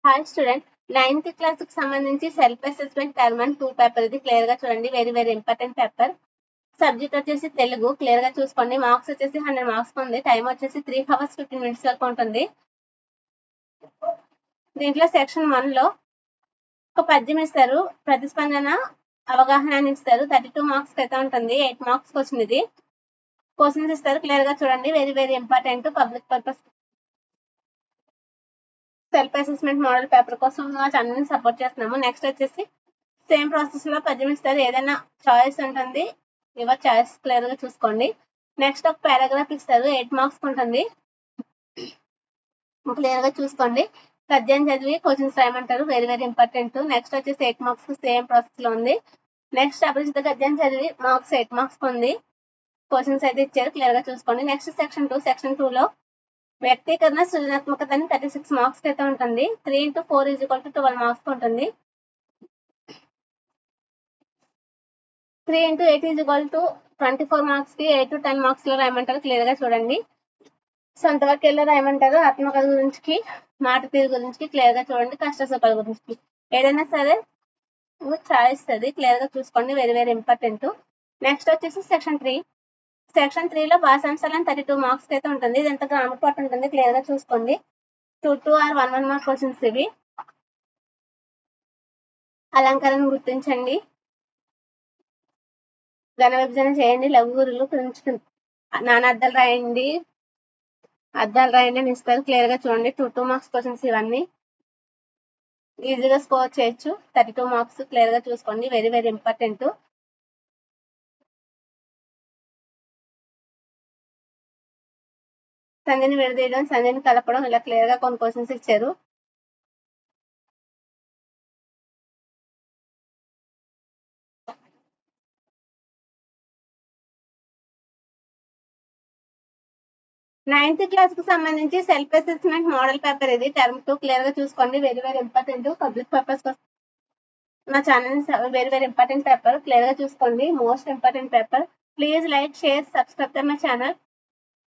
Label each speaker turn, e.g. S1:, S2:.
S1: Hi student, 9th class కి సంబంధించి self assessment term and 2 paper ఇది క్లియర్ గా చూడండి. Very very important paper. Subject వచ్చేసి తెలుగు. క్లియర్ గా చూసుకోండి. మార్క్స్ వచ్చేసి 100 మార్క్స్ ఉంది. టైం వచ్చేసి 3 hours 15 minutes వరకు ఉంటుంది. దీంట్లో సెక్షన్ 1 లో ఒక పద్యం ఇస్తారు, ప్రతిస్పందన అవగాహన అని ఇస్తారు. 32 మార్క్స్ అయితే ఉంటుంది. 8 మార్క్స్ క్వశ్చన్ ఇది. క్వశ్చన్స్ ఇస్తారు, క్లియర్ గా చూడండి. Very very important public purpose self assessment model paper కోసం మా ఛానల్ సపోర్ట్ చేస్తున్నాము. నెక్స్ట్ వచ్చేసి సేమ్ ప్రాసెస్ లో పద్యం ఇస్తారు, ఏదైనా చాయిస్ ఉంటుంది. యువర్ చాయిస్ క్లియర్ గా చూసుకోండి. నెక్స్ట్ ఒక పారాగ్రాఫ్ ఇస్తారు, 8 మార్క్స్ ఉంటుంది. క్లియర్ గా చూసుకోండి. పద్యం చదివి క్వశ్చన్స్ రాయమంటారు. Very very important. నెక్స్ట్ వచ్చేసి 8 మార్క్స్ సేమ్ ప్రాసెస్ లో ఉంది. నెక్స్ట్ అభిజిత గద్యం చదివి మార్క్స్ 8 మార్క్స్ ఉంది. క్వశ్చన్స్ అయితే ఇచ్చారు, క్లియర్ గా చూసుకోండి. Next section 2. సెక్షన్ 2 లో వ్యక్తీకరణ సృజనాత్మకత అని 36 మార్క్స్ అయితే ఉంటుంది. 3 into 4 is equal to 12 marks ఉంటుంది. 3 into 8 is equal to 24 marks కి 8 to 10 మార్క్స్ లో రాయమంటారు. క్లియర్ గా చూడండి. సొంత వాక్యాల్లో రాయమంటారు. ఆత్మకథ గురించి, మాట తీరు గురించి క్లియర్ గా చూడండి. కష్ట సుఖాల గురించి ఏదైనా సరే చాయిస్ అది క్లియర్ గా చూసుకోండి. Very very important. నెక్స్ట్ వచ్చేసి సెక్షన్ 3. సెక్షన్ 3 లో భాషాంశాలను 32 మార్క్స్ అయితే ఉంటుంది. ఇది ఎంత గ్రామర్ పార్ట్ ఉంటుంది, క్లియర్ గా చూసుకోండి. 2 or 1 మార్క్ క్వశ్చన్స్ ఇవి. అలంకరణ గుర్తించండి, ఘన విభజన చేయండి, లఘు గురులు గురించి నానార్థాలు రాయండి, అర్థాలు రాయండి అని ఇస్తారు. క్లియర్ గా చూడండి. 2 మార్క్స్ క్వశ్చన్స్ ఇవన్నీ ఈజీగా స్కోర్ చేయొచ్చు. 32 మార్క్స్ క్లియర్ గా చూసుకోండి. Very very important. సంధిని విడదీయడం, సంధిని కలపడం, ఇలా క్లియర్ గా కొన్ని క్వశ్చన్స్ ఇచ్చారు. నైన్త్ క్లాస్ కు సంబంధించి సెల్ఫ్ అసెస్మెంట్ మోడల్ పేపర్ ఇది. టర్మ్ 2 క్లియర్ గా చూసుకోండి. Very very important public purpose నా channel. Very very important paper, clear గా చూసుకోండి. Most important paper. Please like, share, subscribe my channel.